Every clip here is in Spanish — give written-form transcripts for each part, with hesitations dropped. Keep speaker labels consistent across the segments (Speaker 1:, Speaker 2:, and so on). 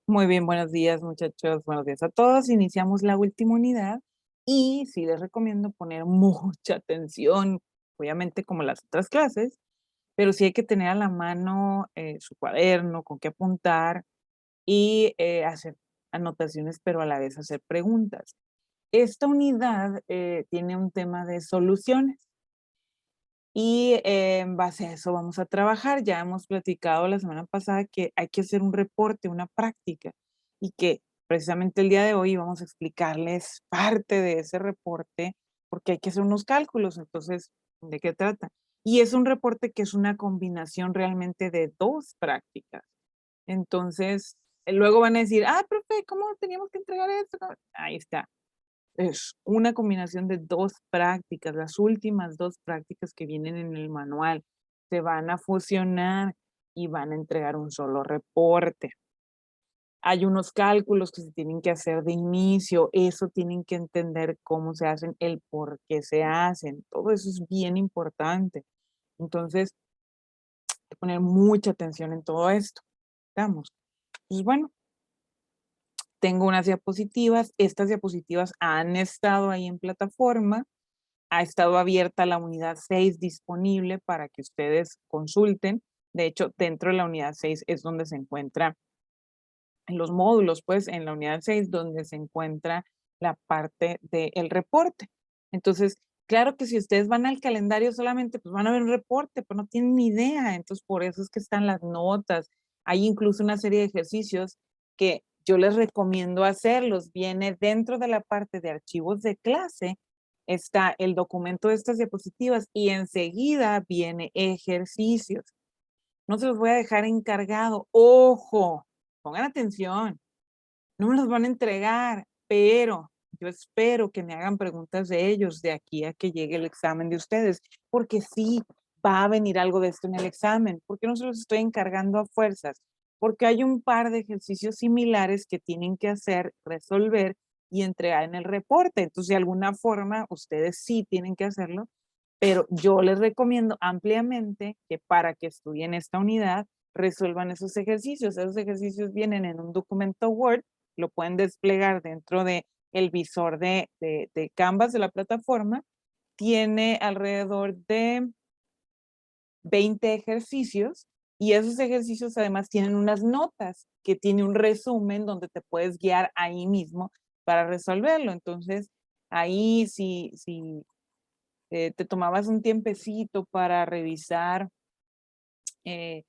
Speaker 1: Muy bien, buenos días, muchachos. Buenos días a todos. Iniciamos la última unidad y sí les recomiendo poner mucha atención, obviamente como las otras clases, pero sí hay que tener a la mano su cuaderno con qué apuntar y hacer anotaciones, pero a la vez hacer preguntas. Esta unidad tiene un tema de soluciones. Y en base a eso vamos a trabajar. Ya hemos platicado la semana pasada que hay que hacer un reporte, una práctica, y que precisamente el día de hoy vamos a explicarles parte de ese reporte, porque hay que hacer unos cálculos. Entonces, ¿de qué trata? Y es un reporte que es una combinación realmente de dos prácticas. Entonces, luego van a decir, profe, ¿cómo teníamos que entregar esto? Ahí está. Es una combinación de 2 prácticas, las últimas 2 prácticas que vienen en el manual. Se van a fusionar y van a entregar un solo reporte. Hay unos cálculos que se tienen que hacer de inicio, eso tienen que entender cómo se hacen, el por qué se hacen, todo eso es bien importante. Entonces, hay que poner mucha atención en todo esto, ¿estamos? Pues bueno, tengo unas diapositivas, estas diapositivas han estado ahí en plataforma. Ha estado abierta la unidad 6 disponible para que ustedes consulten. De hecho, dentro de la unidad 6 es donde se encuentran los módulos, pues en la unidad 6 donde se encuentra la parte del reporte. Entonces, claro que si ustedes van al calendario solamente, pues van a ver un reporte, pero no tienen ni idea. Entonces, por eso es que están las notas. Hay incluso una serie de ejercicios que yo les recomiendo hacerlos. Viene dentro de la parte de archivos de clase, está el documento de estas diapositivas y enseguida viene ejercicios. No se los voy a dejar encargado. Ojo, pongan atención, no me los van a entregar, pero yo espero que me hagan preguntas de ellos de aquí a que llegue el examen de ustedes, porque sí va a venir algo de esto en el examen. ¿Por qué no se los estoy encargando a fuerzas? Porque hay un par de ejercicios similares que tienen que hacer, resolver y entregar en el reporte. Entonces, de alguna forma, ustedes sí tienen que hacerlo, pero yo les recomiendo ampliamente que para que estudien esta unidad, resuelvan esos ejercicios. Esos ejercicios vienen en un documento Word, lo pueden desplegar dentro de el visor de Canvas de la plataforma. Tiene alrededor de 20 ejercicios y esos ejercicios además tienen unas notas que tiene un resumen donde te puedes guiar ahí mismo para resolverlo. Entonces, ahí si te tomabas un tiempecito para revisar eh,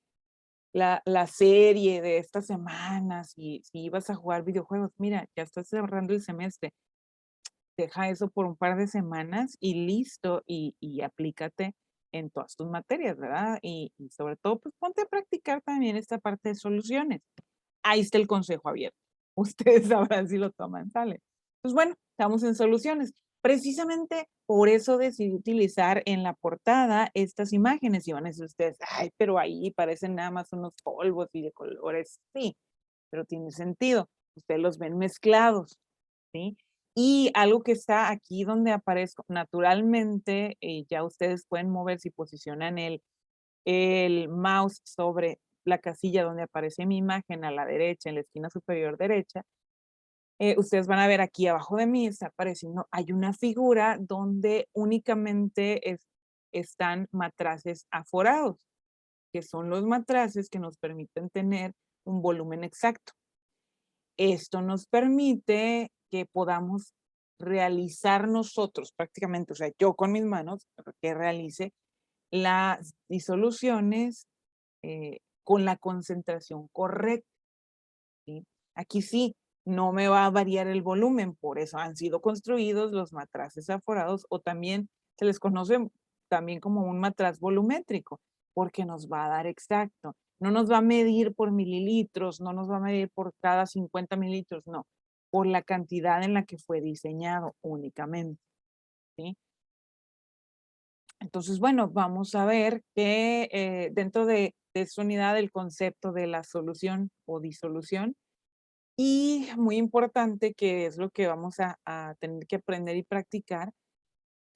Speaker 1: la serie de esta semana, si ibas a jugar videojuegos, mira, ya estás cerrando el semestre, deja eso por un par de semanas y listo, y aplícate en todas tus materias, ¿verdad? Y sobre todo, pues ponte a practicar también esta parte de soluciones. Ahí está el consejo abierto. Ustedes sabrán si lo toman, sale. Pues bueno, estamos en soluciones. Precisamente por eso decidí utilizar en la portada estas imágenes. Y van a decir ustedes, ay, pero ahí parecen nada más unos polvos y de colores. Sí, pero tiene sentido. Ustedes los ven mezclados, ¿sí? Y algo que está aquí donde aparezco naturalmente, ya ustedes pueden mover si posicionan el mouse sobre la casilla donde aparece mi imagen a la derecha, en la esquina superior derecha, ustedes van a ver aquí abajo de mí está apareciendo, hay una figura donde únicamente están matraces aforados, que son los matraces que nos permiten tener un volumen exacto. Esto nos permite que podamos realizar nosotros prácticamente, o sea, yo con mis manos, que realice las disoluciones con la concentración correcta, ¿sí? Aquí sí, no me va a variar el volumen, por eso han sido construidos los matraces aforados o también se les conoce también como un matraz volumétrico, porque nos va a dar exacto. No nos va a medir por mililitros, no nos va a medir por cada 50 mililitros, no, por la cantidad en la que fue diseñado únicamente, ¿sí? Entonces, bueno, vamos a ver que dentro de esta unidad el concepto de la solución o disolución y muy importante que es lo que vamos a tener que aprender y practicar,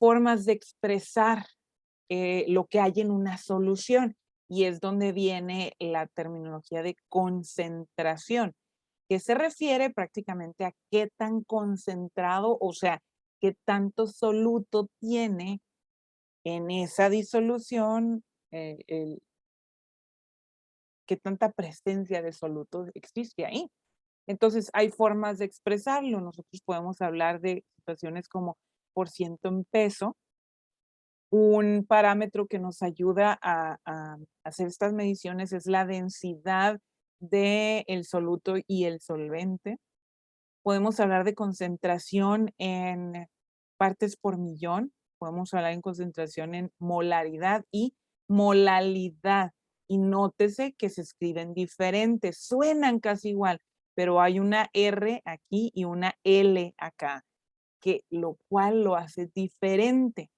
Speaker 1: formas de expresar lo que hay en una solución y es donde viene la terminología de concentración. que se refiere prácticamente a qué tan concentrado, o sea, qué tanto soluto tiene en esa disolución, qué tanta presencia de soluto existe ahí. Entonces, hay formas de expresarlo. Nosotros podemos hablar de situaciones como por ciento en peso, un parámetro que nos ayuda a hacer estas mediciones es la densidad del soluto y el solvente. Podemos hablar de concentración en partes por millón, podemos hablar en concentración en molaridad y molalidad. Y nótese que se escriben diferentes, suenan casi igual, pero hay una R aquí y una L acá, que lo cual lo hace diferente,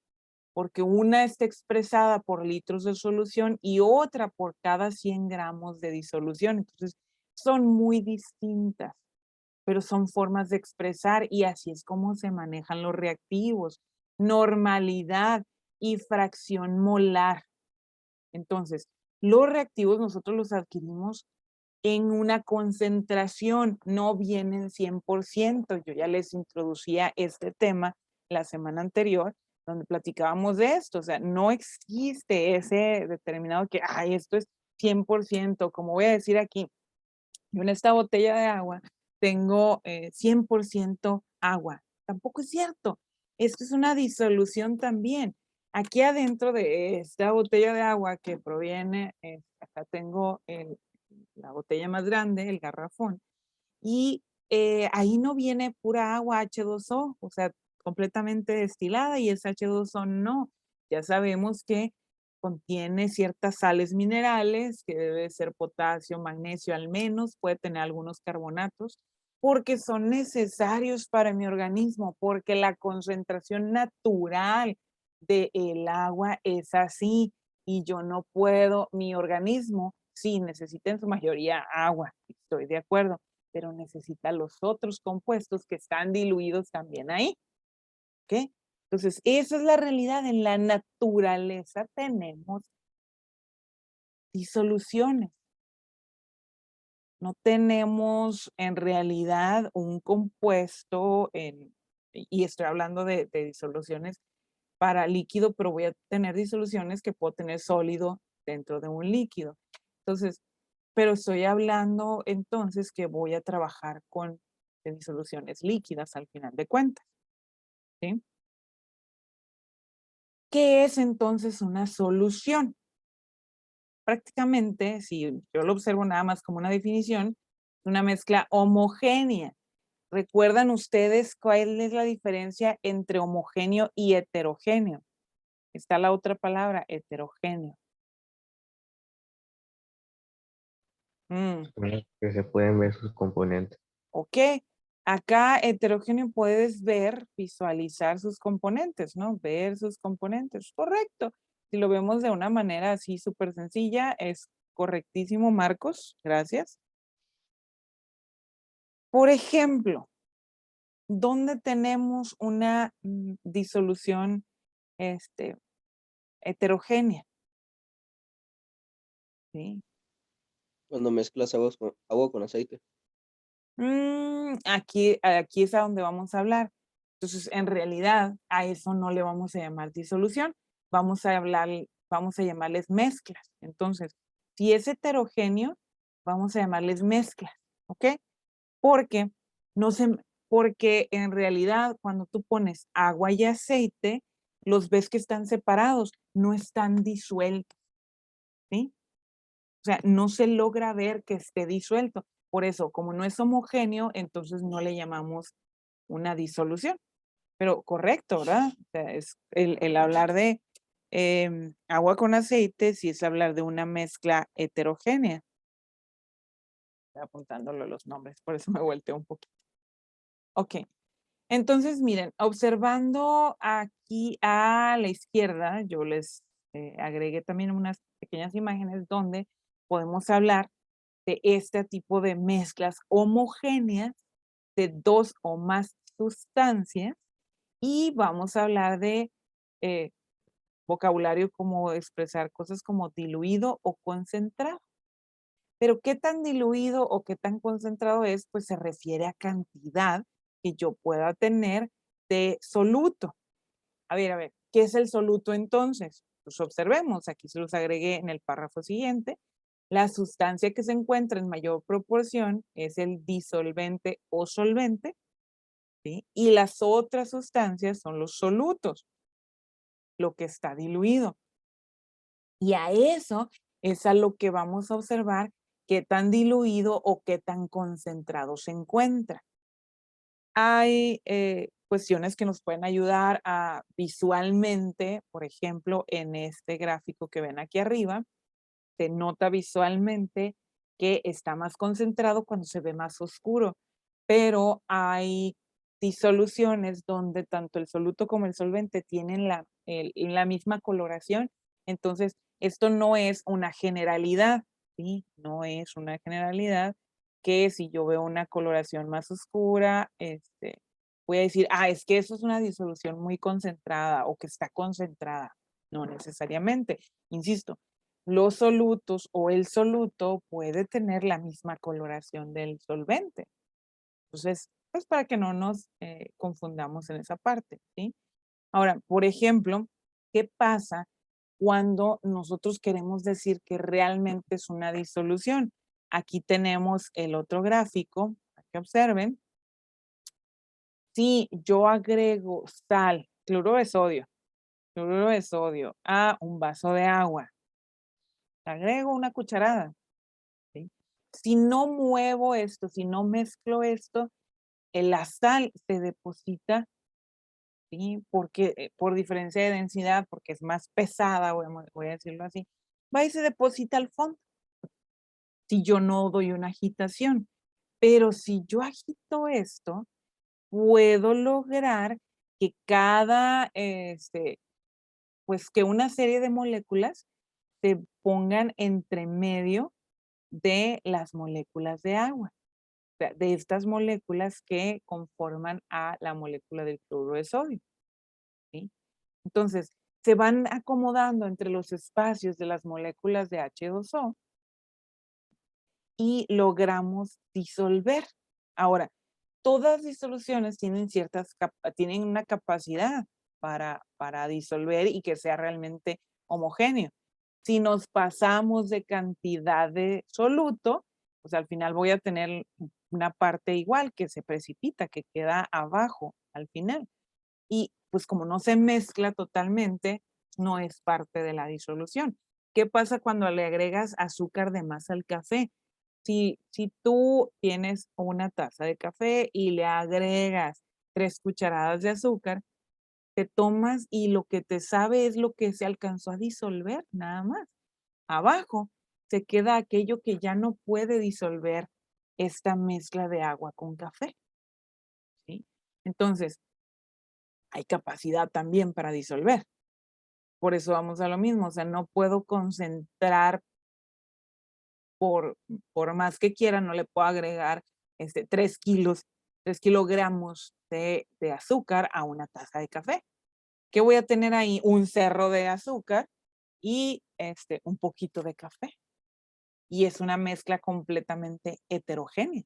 Speaker 1: porque una está expresada por litros de solución y otra por cada 100 gramos de disolución. Entonces, son muy distintas, pero son formas de expresar y así es como se manejan los reactivos. Normalidad y fracción molar. Entonces, los reactivos nosotros los adquirimos en una concentración, no vienen 100%. Yo ya les introducía este tema la semana anterior, donde platicábamos de esto. O sea, no existe ese determinado que, ay, esto es 100%, como voy a decir aquí. Yo en esta botella de agua tengo 100% agua. Tampoco es cierto. Esto es una disolución también. Aquí adentro de esta botella de agua que proviene, acá tengo la botella más grande, el garrafón, y ahí no viene pura agua H2O, o sea, completamente destilada, y ese H2O no. Ya sabemos que contiene ciertas sales minerales, que debe ser potasio, magnesio al menos, puede tener algunos carbonatos, porque son necesarios para mi organismo, porque la concentración natural del agua es así, y yo no puedo, mi organismo, sí, necesita en su mayoría agua, estoy de acuerdo, pero necesita los otros compuestos que están diluidos también ahí. ¿Ok? Entonces, esa es la realidad. En la naturaleza tenemos disoluciones. No tenemos en realidad un compuesto, y estoy hablando de disoluciones para líquido, pero voy a tener disoluciones que puedo tener sólido dentro de un líquido. Entonces, pero estoy hablando entonces que voy a trabajar con disoluciones líquidas al final de cuentas. ¿Sí? ¿Qué es entonces una solución? Prácticamente, si yo lo observo nada más como una definición, una mezcla homogénea. ¿Recuerdan ustedes cuál es la diferencia entre homogéneo y heterogéneo? Está la otra palabra, heterogéneo. Mm,
Speaker 2: Que se pueden ver sus componentes.
Speaker 1: ok. Acá heterogéneo puedes ver, visualizar sus componentes, ¿no? Ver sus componentes. Correcto. Si lo vemos de una manera así súper sencilla, es correctísimo, Marcos. Gracias. Por ejemplo, ¿dónde tenemos una disolución este, heterogénea? ¿Sí?
Speaker 3: Cuando mezclas agua con aceite.
Speaker 1: Aquí es a donde vamos a hablar. Entonces, en realidad, a eso no le vamos a llamar disolución, vamos a llamarles mezclas. Entonces, si es heterogéneo, vamos a llamarles mezclas, ¿ok? Porque, no se, porque en realidad, cuando tú pones agua y aceite, los ves que están separados, no están disueltos, ¿sí? O sea, no se logra ver que esté disuelto. Por eso, como no es homogéneo, entonces no le llamamos una disolución. Pero correcto, ¿verdad? O sea, es el hablar de agua con aceite, sí es hablar de una mezcla heterogénea. Estoy apuntándolo los nombres, por eso me volteo un poquito. Ok, entonces miren, observando aquí a la izquierda, yo les agregué también unas pequeñas imágenes donde podemos hablar de este tipo de mezclas homogéneas de dos o más sustancias y vamos a hablar de eh, vocabulario como expresar cosas como diluido o concentrado. Pero qué tan diluido o qué tan concentrado es, pues se refiere a cantidad que yo pueda tener de soluto. A ver, ¿qué es el soluto entonces? Pues observemos, aquí se los agregué en el párrafo siguiente. La sustancia que se encuentra en mayor proporción es el disolvente o solvente, ¿sí? Y las otras sustancias son los solutos, lo que está diluido. Y a eso es a lo que vamos a observar qué tan diluido o qué tan concentrado se encuentra. Hay cuestiones que nos pueden ayudar a visualmente, por ejemplo, en este gráfico que ven aquí arriba, se nota visualmente que está más concentrado cuando se ve más oscuro, pero hay disoluciones donde tanto el soluto como el solvente tienen la misma coloración. Entonces, esto no es una generalidad, ¿sí? No es una generalidad que si yo veo una coloración más oscura, voy a decir, es que eso es una disolución muy concentrada o que está concentrada. No necesariamente. Insisto, los solutos o el soluto puede tener la misma coloración del solvente. Entonces, pues para que no nos confundamos en esa parte, ¿sí? Ahora, por ejemplo, ¿qué pasa cuando nosotros queremos decir que realmente es una disolución? Aquí tenemos el otro gráfico, para que observen. Si yo agrego sal, cloruro de sodio a un vaso de agua, agrego una cucharada, ¿sí? Si no muevo esto, si no mezclo esto, la sal se deposita, ¿sí? Porque por diferencia de densidad, porque es más pesada, voy a decirlo así, va y se deposita al fondo, si yo no doy una agitación. Pero si yo agito esto, puedo lograr que pues que una serie de moléculas se pongan entre medio de las moléculas de agua, o sea, de estas moléculas que conforman a la molécula del cloruro de sodio, ¿sí? Entonces, se van acomodando entre los espacios de las moléculas de H2O y logramos disolver. Ahora, todas disoluciones tienen una capacidad para disolver y que sea realmente homogéneo. Si nos pasamos de cantidad de soluto, pues al final voy a tener una parte igual que se precipita, que queda abajo al final. Y pues como no se mezcla totalmente, no es parte de la disolución. ¿Qué pasa cuando le agregas azúcar de más al café? Si tú tienes una taza de café y le agregas 3 cucharadas de azúcar, te tomas y lo que te sabe es lo que se alcanzó a disolver, nada más. Abajo se queda aquello que ya no puede disolver esta mezcla de agua con café, ¿sí? Entonces, hay capacidad también para disolver. Por eso vamos a lo mismo, o sea, no puedo concentrar por más que quiera, no le puedo agregar 3 kilos, 3 kilogramos de azúcar a una taza de café. ¿Qué voy a tener ahí? Un cerro de azúcar y un poquito de café. Y es una mezcla completamente heterogénea.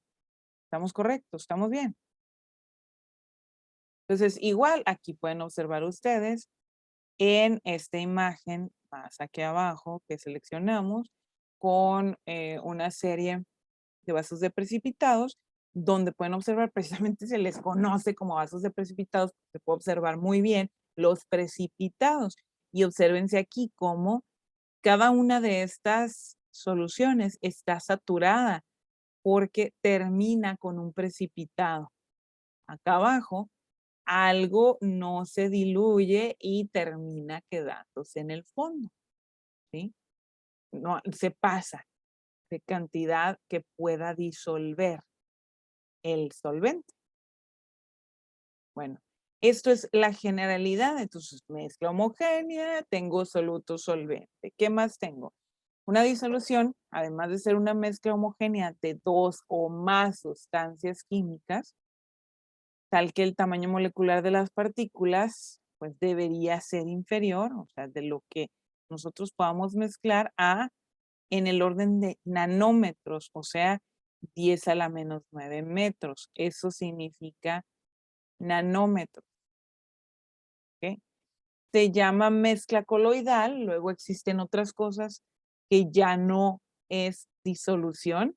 Speaker 1: ¿Estamos correctos? ¿Estamos bien? Entonces, igual aquí pueden observar ustedes en esta imagen más aquí abajo que seleccionamos con una serie de vasos de precipitados, donde pueden observar precisamente se les conoce como vasos de precipitados, se puede observar muy bien los precipitados. Y obsérvense aquí cómo cada una de estas soluciones está saturada porque termina con un precipitado. Acá abajo, algo no se diluye y termina quedándose en el fondo, ¿sí? No, se pasa de cantidad que pueda disolver el solvente. Bueno, esto es la generalidad. Entonces, mezcla homogénea, tengo soluto solvente. ¿Qué más tengo? Una disolución, además de ser una mezcla homogénea de 2 o más sustancias químicas, tal que el tamaño molecular de las partículas, pues debería ser inferior, o sea, de lo que nosotros podamos mezclar a en el orden de nanómetros, o sea, 10 a la menos 9 metros. Eso significa nanómetros. ¿Ok? Se llama mezcla coloidal, luego existen otras cosas que ya no es disolución.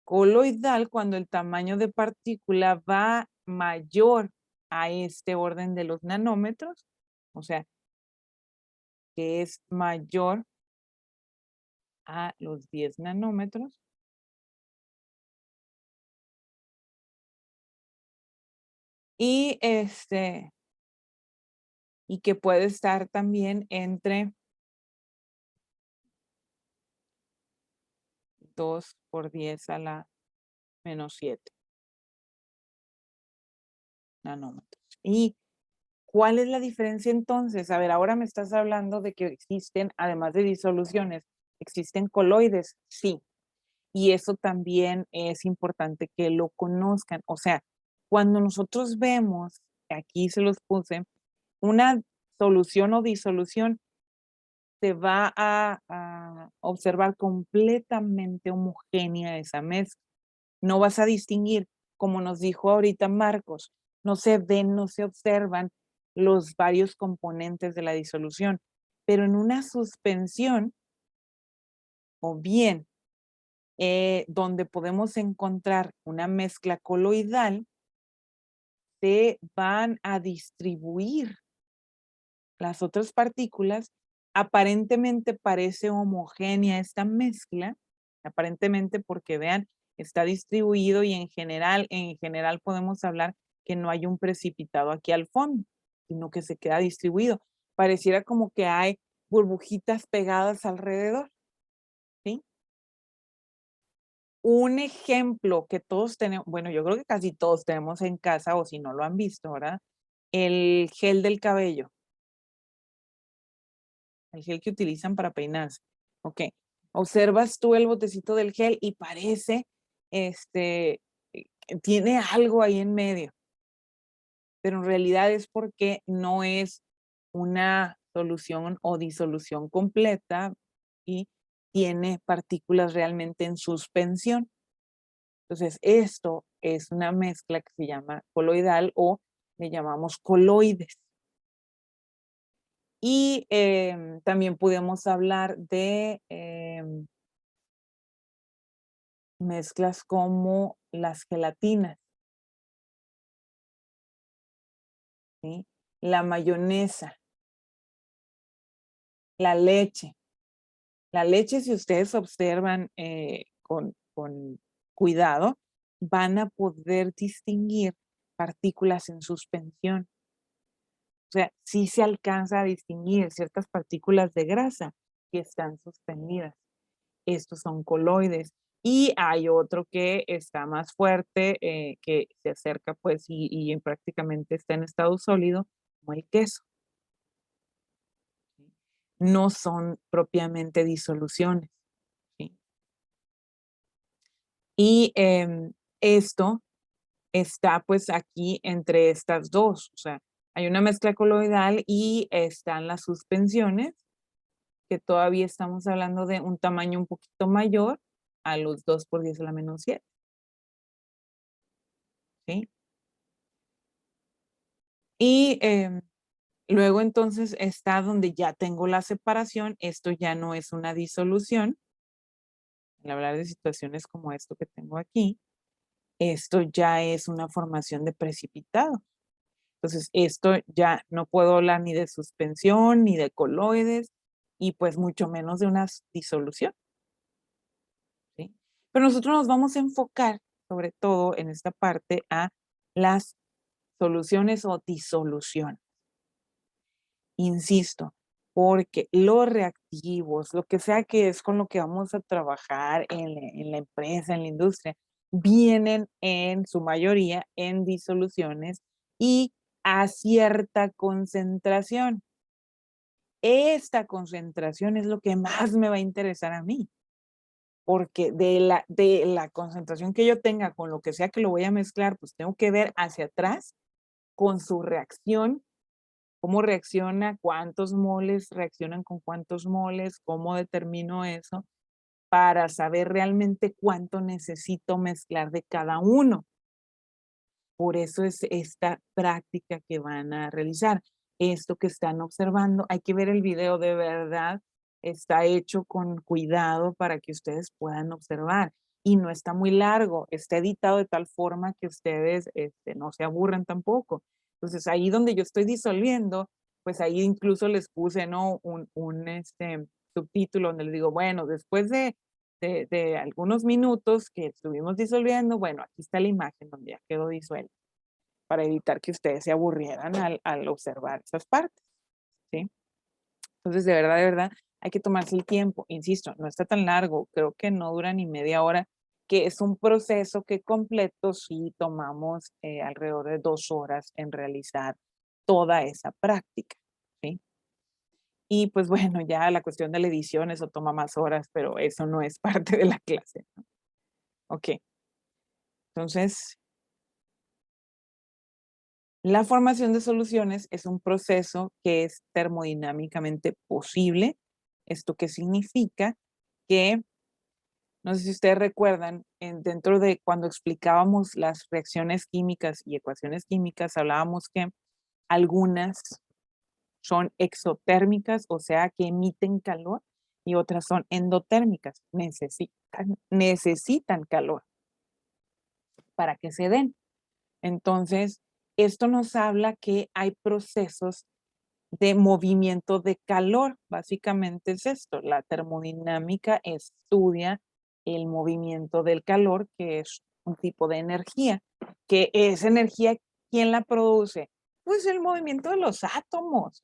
Speaker 1: Coloidal cuando el tamaño de partícula va mayor a este orden de los nanómetros, o sea, que es mayor a los 10 nanómetros. Y y que puede estar también entre 2 por 10 a la menos 7 nanómetros. ¿Y cuál es la diferencia entonces? A ver, ahora me estás hablando de que existen, además de disoluciones, ¿existen coloides? Sí. Y eso también es importante que lo conozcan. O sea, cuando nosotros vemos, aquí se los puse, una solución o disolución, se va a observar completamente homogénea esa mezcla. No vas a distinguir, como nos dijo ahorita Marcos, no se ven, no se observan los varios componentes de la disolución, pero en una suspensión, o bien donde podemos encontrar una mezcla coloidal, se van a distribuir las otras partículas. Aparentemente parece homogénea esta mezcla, aparentemente porque vean, está distribuido y en general podemos hablar que no hay un precipitado aquí al fondo, sino que se queda distribuido. Pareciera como que hay burbujitas pegadas alrededor, ¿sí? Un ejemplo que todos tenemos, bueno, yo creo que casi todos tenemos en casa, o si no lo han visto, ¿verdad? El gel del cabello. El gel que utilizan para peinarse. Ok. Observas tú el botecito del gel y parece, que tiene algo ahí en medio. Pero en realidad es porque no es una solución o disolución completa y tiene partículas realmente en suspensión. Entonces, esto es una mezcla que se llama coloidal o le llamamos coloides. Y también podemos hablar de mezclas como las gelatinas, ¿sí? La mayonesa, la leche. La leche, si ustedes observan con cuidado, van a poder distinguir partículas en suspensión. O sea, sí se alcanza a distinguir ciertas partículas de grasa que están suspendidas. Estos son coloides. Y hay otro que está más fuerte, que se acerca pues y prácticamente está en estado sólido, como el queso. No son propiamente disoluciones, ¿sí? Y esto está pues aquí entre estas dos. O sea, hay una mezcla coloidal y están las suspensiones, que todavía estamos hablando de un tamaño un poquito mayor a los 2 por 10 a la menos 7. ¿Sí? Y luego entonces está donde ya tengo la separación. Esto ya no es una disolución. Al hablar de situaciones como esto que tengo aquí, esto ya es una formación de precipitado. Entonces, esto ya no puedo hablar ni de suspensión, ni de coloides, y pues mucho menos de una disolución, ¿sí? Pero nosotros nos vamos a enfocar, sobre todo en esta parte, a las soluciones o disoluciones. Insisto, porque los reactivos, lo que sea que es con lo que vamos a trabajar en la empresa, en la industria, vienen en su mayoría en disoluciones y a cierta concentración. Esta concentración es lo que más me va a interesar a mí, porque de la concentración que yo tenga con lo que sea que lo voy a mezclar, pues tengo que ver hacia atrás con su reacción cómo reacciona, cuántos moles reaccionan con cuántos moles, cómo determino eso para saber realmente cuánto necesito mezclar de cada uno. Por eso es esta práctica que van a realizar. Esto que están observando, hay que ver el video de verdad, está hecho con cuidado para que ustedes puedan observar y no está muy largo, está editado de tal forma que ustedes no se aburran tampoco. Entonces ahí donde yo estoy disolviendo, pues ahí incluso les puse, ¿no? Un subtítulo donde les digo, bueno, después de algunos minutos que estuvimos disolviendo, bueno, aquí está la imagen donde ya quedó disuelta, para evitar que ustedes se aburrieran al observar esas partes, ¿sí? Entonces, de verdad, hay que tomarse el tiempo. Insisto, no está tan largo, creo que no dura ni media hora, que es un proceso que completo sí tomamos alrededor de 2 horas en realizar toda esa práctica, ¿sí? Y pues bueno, ya la cuestión de la edición, eso toma más horas, pero eso no es parte de la clase, ¿no? Ok, entonces, la formación de soluciones es un proceso que es termodinámicamente posible. ¿Esto qué significa? Que, no sé si ustedes recuerdan, dentro de cuando explicábamos las reacciones químicas y ecuaciones químicas, hablábamos que algunas son exotérmicas, o sea, que emiten calor, y otras son endotérmicas, necesitan calor para que se den. Entonces, esto nos habla que hay procesos de movimiento de calor. Básicamente es esto. La termodinámica estudia el movimiento del calor, que es un tipo de energía. Que esa energía, ¿quién la produce? Pues el movimiento de los átomos,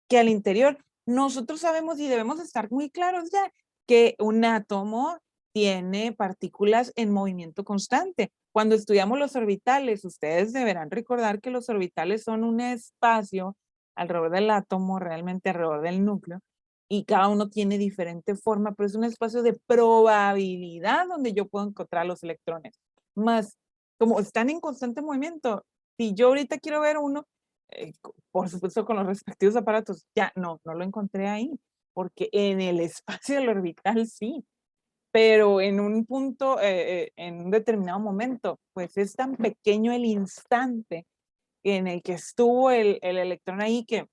Speaker 1: que al interior nosotros sabemos y debemos estar muy claros ya que un átomo tiene partículas en movimiento constante. Cuando estudiamos los orbitales, ustedes deberán recordar que los orbitales son un espacio alrededor del átomo, realmente alrededor del núcleo, y cada uno tiene diferente forma, pero es un espacio de probabilidad donde yo puedo encontrar los electrones. Más, como están en constante movimiento, si yo ahorita quiero ver uno, por supuesto con los respectivos aparatos, ya no lo encontré ahí, porque en el espacio del orbital sí, pero en un punto, en un determinado momento, pues es tan pequeño el instante en el que estuvo el electrón ahí que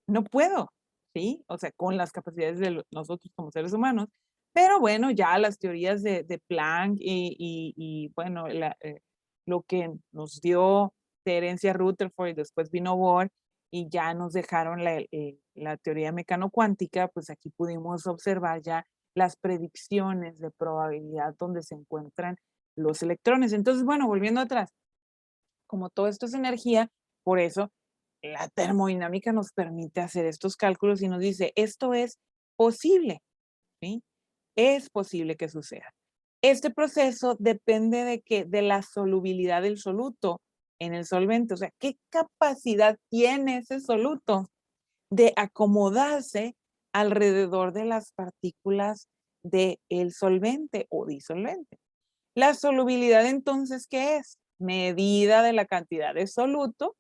Speaker 1: no puedo, ¿sí? O sea, con las capacidades de nosotros como seres humanos. Pero bueno, ya las teorías de Planck y bueno, lo que nos dio de herencia Rutherford y después vino Bohr y ya nos dejaron la teoría mecano-cuántica, pues aquí pudimos observar ya las predicciones de probabilidad donde se encuentran los electrones. Entonces, bueno, volviendo atrás, como todo esto es energía, por eso la termodinámica nos permite hacer estos cálculos y nos dice, esto es posible, ¿sí? Es posible que suceda. Este proceso depende de que de la solubilidad del soluto en el solvente, o sea, qué capacidad tiene ese soluto de acomodarse alrededor de las partículas del solvente o disolvente. La solubilidad entonces, ¿qué es? Medida de la cantidad de soluto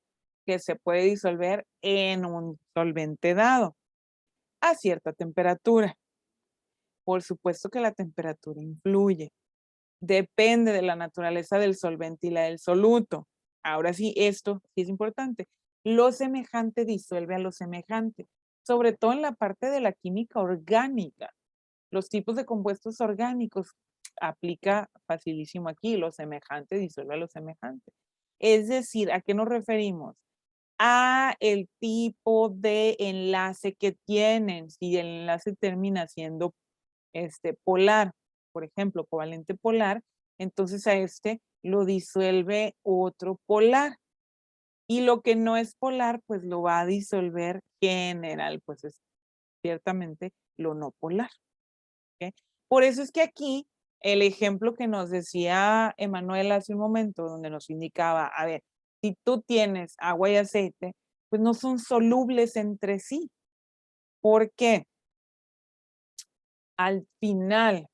Speaker 1: que se puede disolver en un solvente dado a cierta temperatura. Por supuesto que la temperatura influye. Depende de la naturaleza del solvente y la del soluto. Ahora sí, esto sí es importante. Lo semejante disuelve a lo semejante, sobre todo en la parte de la química orgánica. Los tipos de compuestos orgánicos aplica facilísimo aquí, lo semejante disuelve a lo semejante. Es decir, ¿a qué nos referimos? A el tipo de enlace que tienen. Si el enlace termina siendo polar, por ejemplo, covalente polar, entonces a este lo disuelve otro polar. Y lo que no es polar, pues lo va a disolver general, pues es ciertamente lo no polar. ¿Okay? Por eso es que aquí el ejemplo que nos decía Emanuel hace un momento, donde nos indicaba, a ver, si tú tienes agua y aceite, pues no son solubles entre sí. ¿Por qué? Al final,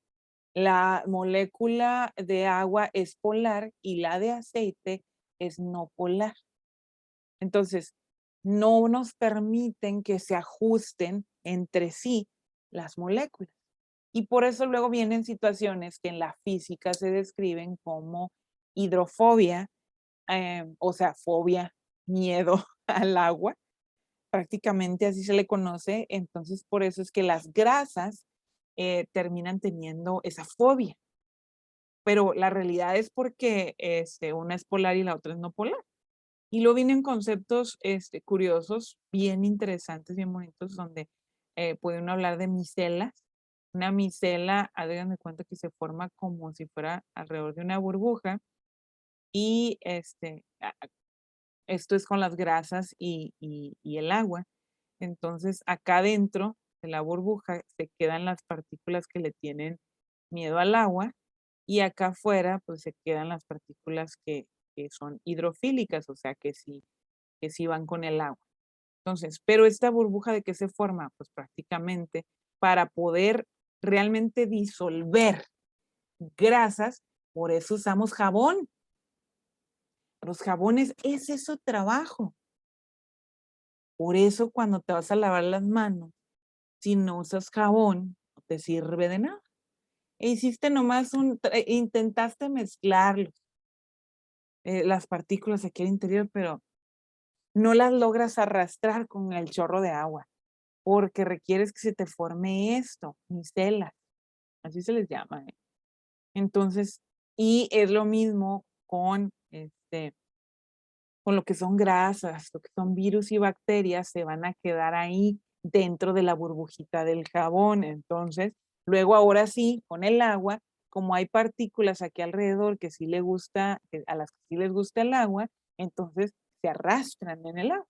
Speaker 1: la molécula de agua es polar y la de aceite es no polar. Entonces, no nos permiten que se ajusten entre sí las moléculas. Y por eso luego vienen situaciones que en la física se describen como hidrofobia, o sea, fobia, miedo al agua, prácticamente así se le conoce. Entonces, por eso es que las grasas terminan teniendo esa fobia. Pero la realidad es porque una es polar y la otra es no polar. Y luego vienen conceptos curiosos, bien interesantes, bien bonitos, donde puede uno hablar de micelas. Una micela, hagan de cuenta que se forma como si fuera alrededor de una burbuja y esto es con las grasas y el agua. Entonces, acá dentro de la burbuja se quedan las partículas que le tienen miedo al agua y acá afuera pues se quedan las partículas que son hidrofílicas, o sea, que sí van con el agua. Entonces, pero esta burbuja, ¿de qué se forma? Pues prácticamente para poder realmente disolver grasas, por eso usamos jabón. Los jabones, ese es su trabajo. Por eso cuando te vas a lavar las manos, si no usas jabón, no te sirve de nada. E hiciste nomás intentaste mezclarlos, las partículas aquí al interior, pero no las logras arrastrar con el chorro de agua, porque requieres que se te forme esto, micelas, así se les llama, ¿eh? Entonces, y es lo mismo con lo que son grasas, lo que son virus y bacterias, se van a quedar ahí dentro de la burbujita del jabón. Entonces, luego ahora sí, con el agua, como hay partículas aquí alrededor que sí le gusta, a las que sí les gusta el agua, entonces se arrastran en el agua.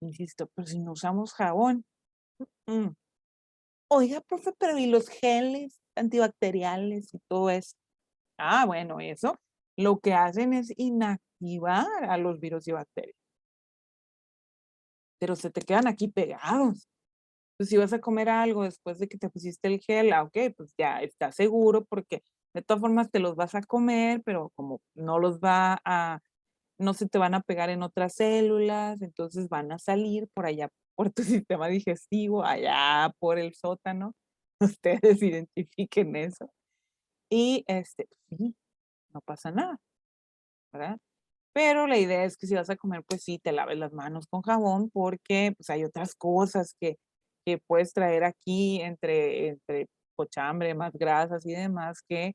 Speaker 1: Insisto, pero si no usamos jabón. mm. Oiga, profe, pero ¿y los geles antibacteriales y todo eso? Ah, bueno, eso lo que hacen es inactivar a los virus y bacterias, pero se te quedan aquí pegados. Pues si vas a comer algo después de que te pusiste el gel, ok, pues ya estás seguro porque de todas formas te los vas a comer, pero como no se te van a pegar en otras células, entonces van a salir por allá, por tu sistema digestivo, allá por el sótano. Ustedes identifiquen eso. Y sí, no pasa nada, ¿verdad? Pero la idea es que si vas a comer, pues sí, te laves las manos con jabón porque pues hay otras cosas que puedes traer aquí entre cochambre, más grasas y demás que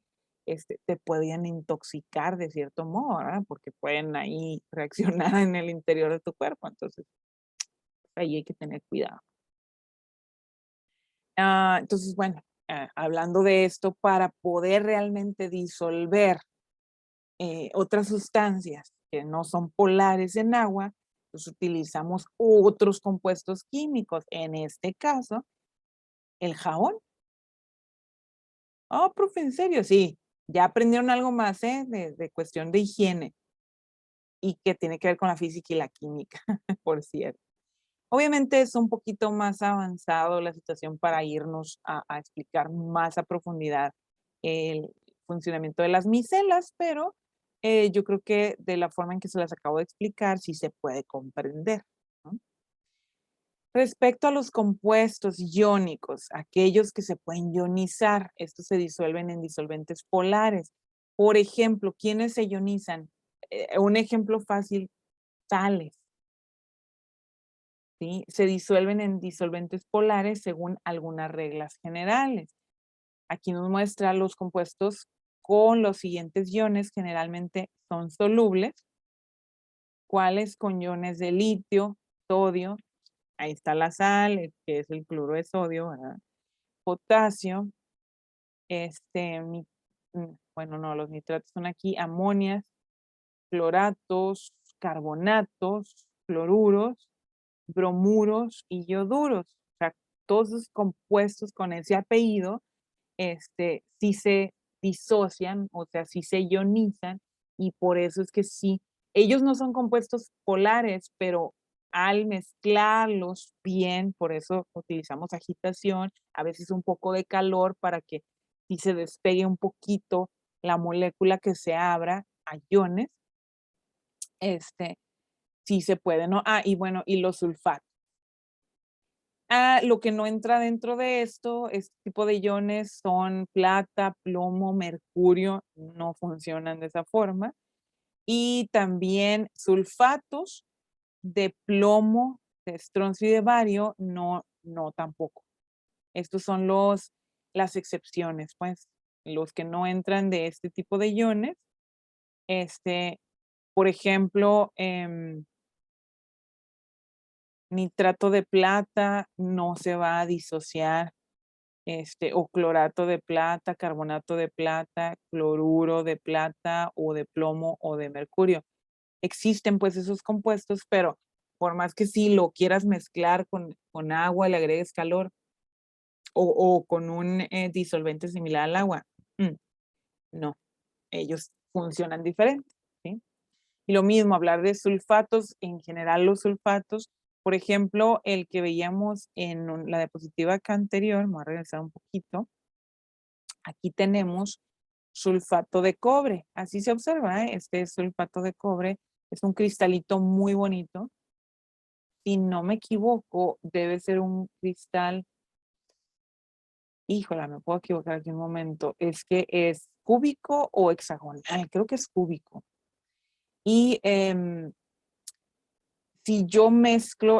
Speaker 1: te podían intoxicar de cierto modo, ¿verdad? Porque pueden ahí reaccionar en el interior de tu cuerpo. Entonces, ahí hay que tener cuidado. Entonces, bueno, hablando de esto, para poder realmente disolver otras sustancias que no son polares en agua, pues utilizamos otros compuestos químicos. En este caso, el jabón. Oh, profe, ¿en serio? Sí, ya aprendieron algo más, ¿eh? De cuestión de higiene y que tiene que ver con la física y la química, por cierto. Obviamente es un poquito más avanzado la situación para irnos a explicar más a profundidad el funcionamiento de las micelas, pero yo creo que de la forma en que se las acabo de explicar, sí se puede comprender, ¿no? Respecto a los compuestos iónicos, aquellos que se pueden ionizar, estos se disuelven en disolventes polares. Por ejemplo, ¿quiénes se ionizan? Un ejemplo fácil, sales. ¿Sí? Se disuelven en disolventes polares según algunas reglas generales. Aquí nos muestra los compuestos con los siguientes iones, generalmente son solubles, cuáles con iones de litio, sodio, ahí está la sal, que es el cloro de sodio, ¿verdad? Potasio, bueno, no, los nitratos son aquí, amonias, cloratos, carbonatos, fluoruros, bromuros y ioduros. O sea, todos esos compuestos con ese apellido, sí se disocian, o sea, sí se ionizan, y por eso es que sí, ellos no son compuestos polares, pero al mezclarlos bien, por eso utilizamos agitación, a veces un poco de calor para que sí se despegue un poquito la molécula que se abra a iones, este, sí se puede, ¿no? Y bueno, y los sulfatos. Lo que no entra dentro de esto, este tipo de iones son plata, plomo, mercurio, no funcionan de esa forma. Y también sulfatos de plomo, de estroncio y de bario, no tampoco. Estos son las excepciones, pues, los que no entran de este tipo de iones. Por ejemplo, nitrato de plata no se va a disociar, o clorato de plata, carbonato de plata, cloruro de plata o de plomo o de mercurio. Existen pues esos compuestos, pero por más que si lo quieras mezclar con agua, le agregues calor o con un disolvente similar al agua, no, ellos funcionan diferente, ¿sí? Y lo mismo, hablar de sulfatos, en general los sulfatos, por ejemplo, el que veíamos en la diapositiva acá anterior, me voy a regresar un poquito, aquí tenemos sulfato de cobre, así se observa, este sulfato de cobre es un cristalito muy bonito, si no me equivoco, debe ser un cristal, híjola, me puedo equivocar aquí un momento, es que es cúbico o hexagonal, creo que es cúbico. Y si yo mezclo